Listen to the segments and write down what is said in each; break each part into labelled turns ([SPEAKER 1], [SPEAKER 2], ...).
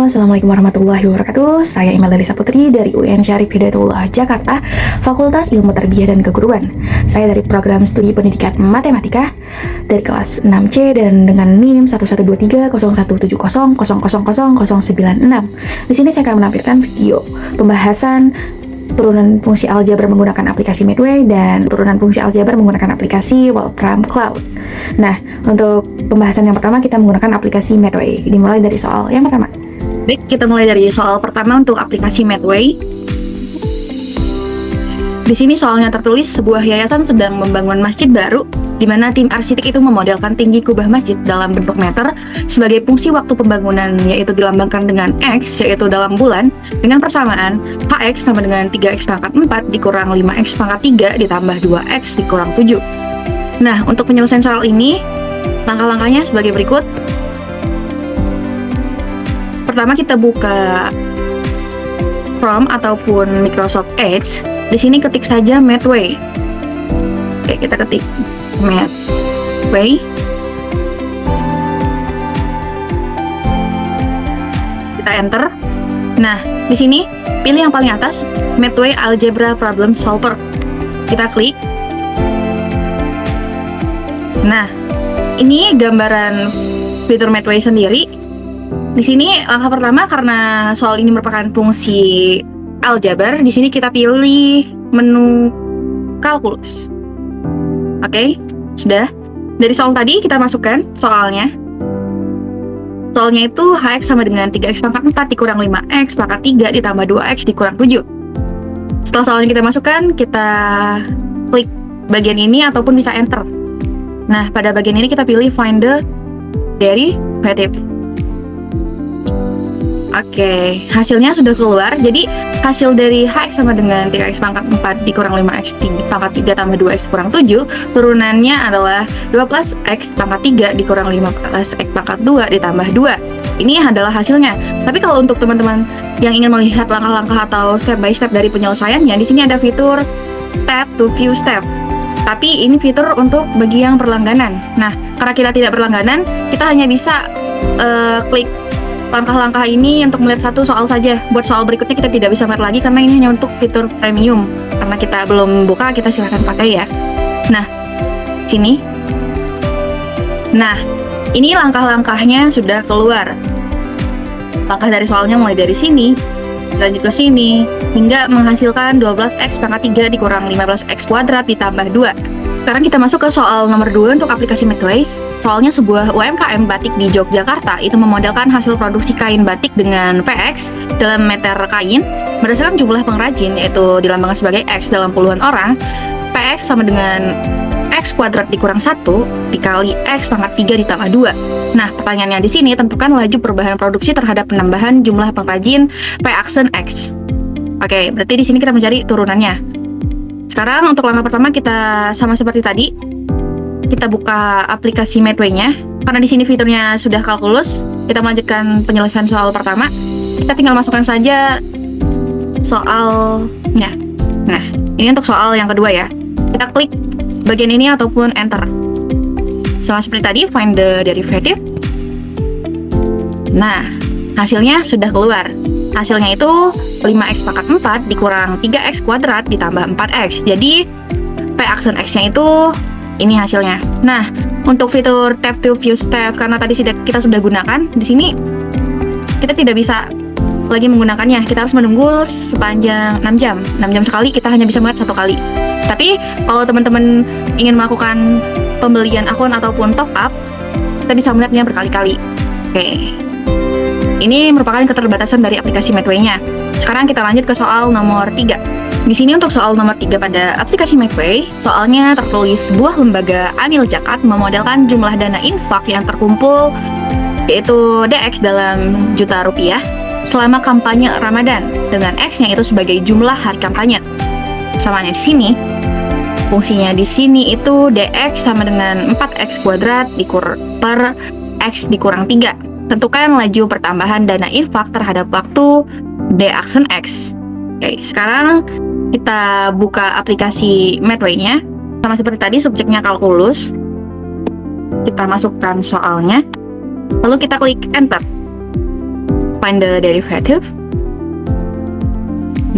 [SPEAKER 1] Assalamualaikum warahmatullahi wabarakatuh. Saya Imelda Lisa Putri dari UIN Syarif Hidayatullah Jakarta, Fakultas Ilmu Tarbiyah dan Keguruan. Saya dari program studi pendidikan matematika dari kelas 6C dan dengan NIM 112301700000096. Di sini saya akan menampilkan video pembahasan turunan fungsi aljabar menggunakan aplikasi Medway dan turunan fungsi aljabar menggunakan aplikasi Wolfram Cloud. Nah, untuk pembahasan yang pertama kita menggunakan aplikasi Medway. Dimulai dari soal yang pertama.
[SPEAKER 2] Baik, kita mulai dari soal pertama untuk aplikasi Medway. Di sini soalnya tertulis sebuah yayasan sedang membangun masjid baru, di mana tim arsitek itu memodelkan tinggi kubah masjid dalam bentuk meter sebagai fungsi waktu pembangunan, yaitu dilambangkan dengan X, yaitu dalam bulan, dengan persamaan HX sama dengan 3X pangkat 4 dikurang 5X pangkat 3 ditambah 2X dikurang 7. Nah, untuk penyelesaian soal ini, langkah-langkahnya sebagai berikut. Pertama, kita buka Chrome ataupun Microsoft Edge. Di sini ketik saja Medway. Oke, kita ketik Medway. Kita enter. Nah, di sini pilih yang paling atas, Medway Algebra Problem Solver. Kita klik. Nah, ini gambaran fitur Medway sendiri. Di sini langkah pertama, karena soal ini merupakan fungsi aljabar, di sini kita pilih menu kalkulus. Oke, sudah. Dari soal tadi kita masukkan soalnya. Soalnya itu HX sama dengan 3X pangkat 4 dikurang 5X pangkat 3 ditambah 2X dikurang 7. Setelah soalnya kita masukkan, kita klik bagian ini ataupun bisa enter. Nah, pada bagian ini kita pilih find the derivative. Oke, hasilnya sudah keluar. Jadi hasil dari HX sama dengan 3X pangkat 4 dikurang 5X pangkat 3 tambah 2X kurang 7, turunannya adalah 12X pangkat 3 dikurang 15X pangkat 2 ditambah 2. Ini adalah hasilnya. Tapi kalau untuk teman-teman yang ingin melihat langkah-langkah atau step by step dari penyelesaiannya, di sini ada fitur Tap to View Step. Tapi ini fitur untuk bagi yang berlangganan. Nah, karena kita tidak berlangganan, kita hanya bisa klik langkah-langkah ini untuk melihat satu soal saja. Buat soal berikutnya kita tidak bisa melihat lagi karena ini hanya untuk fitur premium. Karena kita belum buka, kita silahkan pakai ya. Nah, sini. Nah, ini langkah-langkahnya sudah keluar. Langkah dari soalnya mulai dari sini, lanjut ke sini, hingga menghasilkan 12X pangkat 3 dikurang 15X kuadrat ditambah 2. Sekarang kita masuk ke soal nomor 2 untuk aplikasi Medway. Soalnya sebuah UMKM batik di Yogyakarta itu memodelkan hasil produksi kain batik dengan PX dalam meter kain berdasarkan jumlah pengrajin, yaitu dilambangkan sebagai X dalam puluhan orang. PX sama dengan X kuadrat dikurang 1 dikali X pangkat 3 ditambah 2. Nah, pertanyaannya di sini, tentukan laju perubahan produksi terhadap penambahan jumlah pengrajin P aksen X. Oke, berarti di sini kita mencari turunannya. Sekarang untuk langkah pertama kita sama seperti tadi. Kita buka aplikasi Medway-nya. Karena di sini fiturnya sudah kalkulus, kita melanjutkan penyelesaian soal pertama. Kita tinggal masukkan saja soalnya. Nah, ini untuk soal yang kedua ya. Kita klik bagian ini ataupun enter. Sama seperti tadi, find the derivative. Nah, hasilnya sudah keluar. Hasilnya itu 5X pangkat 4 dikurang 3X kuadrat ditambah 4X. Jadi, P aksen X-nya itu ini hasilnya. Nah, untuk fitur Tap to View Step, karena tadi kita sudah gunakan, di sini kita tidak bisa lagi menggunakannya. Kita harus menunggu sepanjang 6 jam. 6 jam sekali, kita hanya bisa melihat 1 kali. Tapi, kalau teman-teman ingin melakukan pembelian akun ataupun top up, kita bisa melihatnya berkali-kali. Oke. Ini merupakan keterbatasan dari aplikasi Medway-nya. Sekarang kita lanjut ke soal nomor 3. Di sini untuk soal nomor 3 pada aplikasi Medway, soalnya tertulis sebuah lembaga amil zakat memodelkan jumlah dana infak yang terkumpul, yaitu DX dalam juta rupiah, selama kampanye Ramadan, dengan X-nya itu sebagai jumlah hari kampanye. Samanya di sini, fungsinya di sini itu DX sama dengan 4X kuadrat per X dikurang 3. Tentukan laju pertambahan dana infak terhadap waktu D aksen X. Oke, sekarang kita buka aplikasi Medway-nya. Sama seperti tadi, subjeknya kalkulus. Kita masukkan soalnya. Lalu kita klik enter. find the derivative.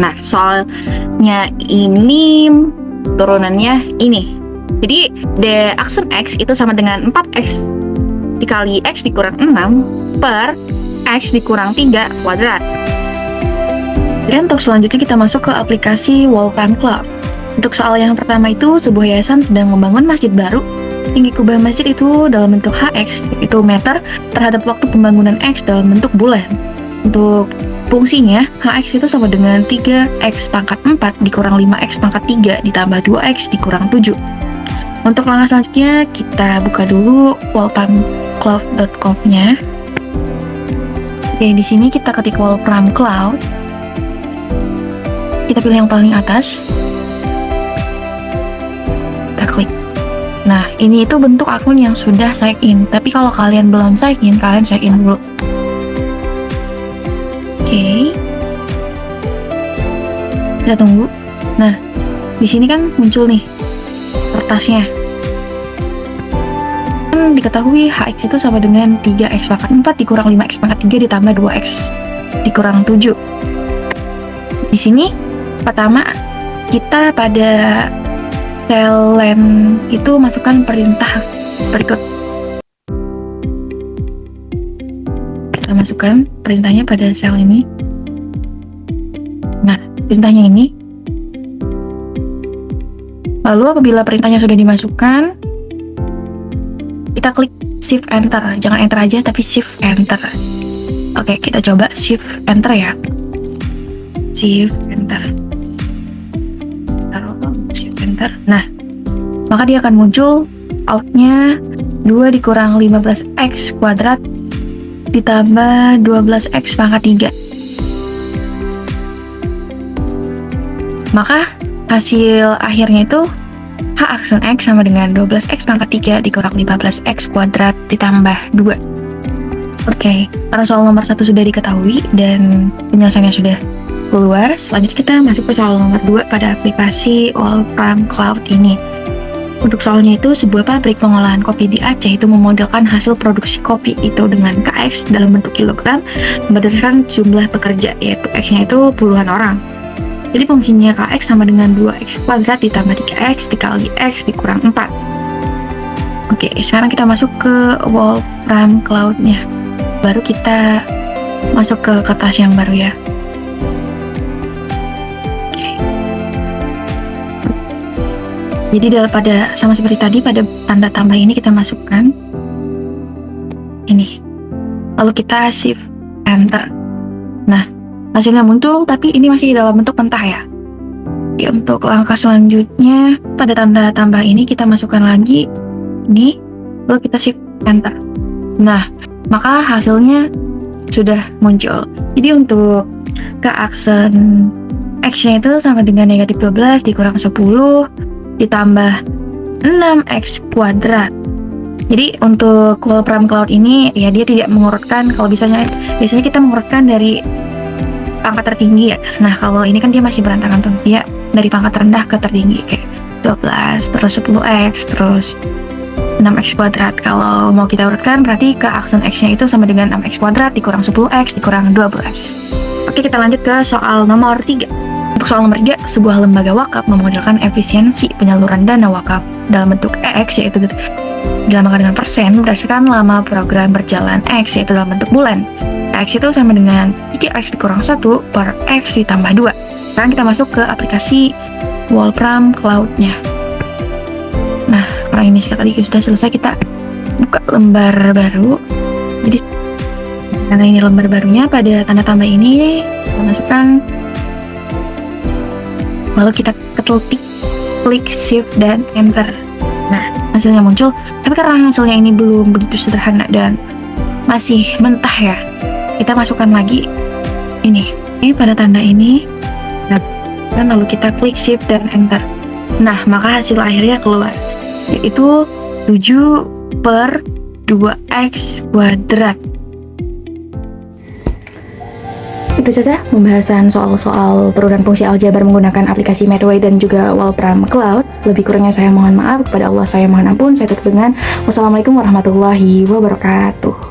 [SPEAKER 2] Nah, soalnya ini turunannya ini. Jadi the aksen X itu sama dengan 4X dikali X dikurang 6 per X dikurang 3 kuadrat. Dan untuk selanjutnya kita masuk ke aplikasi Wolfram Cloud. Untuk soal yang pertama itu, sebuah yayasan sedang membangun masjid baru. Tinggi kubah masjid itu dalam bentuk HX, yaitu meter, terhadap waktu pembangunan X dalam bentuk bulan. Untuk fungsinya, HX itu sama dengan 3X pangkat 4 dikurang 5X pangkat 3 ditambah 2X dikurang 7. Untuk langkah selanjutnya, kita buka dulu wolframcloud.com-nya. Oke, di sini kita ketik Wolfram Cloud. Kita pilih yang paling atas. Kita klik. Nah, ini itu bentuk akun yang sudah sign in. Tapi kalau kalian belum sign in, kalian sign in dulu. Oke. Kita tunggu. Nah, di sini kan muncul nih kertasnya. Kan diketahui HX itu sama dengan 3X pangkat 4 dikurang 5X pangkat 3 ditambah 2X dikurang 7. Di sini pertama kita pada cell len itu masukkan perintah berikut. Kita masukkan perintahnya pada sel ini. Nah, perintahnya ini. Lalu apabila perintahnya sudah dimasukkan, kita klik shift enter. Jangan enter aja, tapi shift enter. Oke, kita coba shift enter ya. Shift enter. Shift enter. Nah, maka dia akan muncul outnya 2 dikurang 15X kuadrat ditambah 12X pangkat 3. Maka hasil akhirnya itu H aksen X sama dengan 12X pangkat 3 dikurang 15X kuadrat ditambah 2. Oke, karena soal nomor 1 sudah diketahui dan penyelesaiannya sudah keluar, selanjutnya kita masuk ke soal nomor 2 pada aplikasi Wolfram Cloud ini. Untuk soalnya itu, sebuah pabrik pengolahan kopi di Aceh itu memodelkan hasil produksi kopi itu dengan KX dalam bentuk kilogram berdasarkan jumlah pekerja, yaitu X-nya itu puluhan orang. Jadi fungsinya KX sama dengan 2X kuadrat ditambah 3X dikali X dikurang 4. Oke, sekarang kita masuk ke Wolfram Cloud-nya. Baru kita masuk ke kertas yang baru ya. Jadi daripada sama seperti tadi, pada tanda tambah ini kita masukkan ini. Lalu kita shift enter. Nah, hasilnya muncul, tapi ini masih dalam bentuk mentah ya. Jadi untuk langkah selanjutnya, pada tanda tambah ini kita masukkan lagi ini, lalu kita shift enter. Nah, maka hasilnya sudah muncul. Jadi untuk ke aksen X-nya itu sama dengan negatif 12 dikurang 10 ditambah 6X kuadrat. Jadi untuk Wolfram Cloud ini ya dia tidak mengurutkan, kalau biasanya kita mengurutkan dari pangkat tertinggi ya. Nah, kalau ini kan dia masih berantakan tuh. Dia dari pangkat rendah ke tertinggi kayak 12, terus 10X, terus 6X kuadrat. Kalau mau kita urutkan berarti ke aksen X-nya itu sama dengan 6X kuadrat dikurang 10X dikurang 12. Oke, kita lanjut ke soal nomor 3. Untuk soal nomor 3, sebuah lembaga wakaf memodelkan efisiensi penyaluran dana wakaf dalam bentuk EX, yaitu dilambangkan dengan persen berdasarkan lama program berjalan X, yaitu dalam bentuk bulan. X itu sama dengan 3X dikurang 1 per X ditambah 2. Sekarang kita masuk ke aplikasi Wolfram Cloud-nya. Nah, karena ini tadi sudah selesai, kita buka lembar baru. Jadi, karena ini lembar barunya, pada tanda tambah ini kita masukkan. Lalu kita klik shift dan enter. Nah, hasilnya muncul. Tapi karena hasilnya ini belum begitu sederhana dan masih mentah ya, kita masukkan lagi ini pada tanda ini. Dan lalu kita klik shift dan enter. Nah, maka hasil akhirnya keluar, yaitu 7 per 2X kuadrat.
[SPEAKER 1] Itu saja pembahasan soal-soal turunan fungsi aljabar menggunakan aplikasi Medway dan juga Wolfram Cloud. Lebih kurangnya saya mohon maaf, kepada Allah saya mohon ampun. Saya tutup dengan wassalamualaikum warahmatullahi wabarakatuh.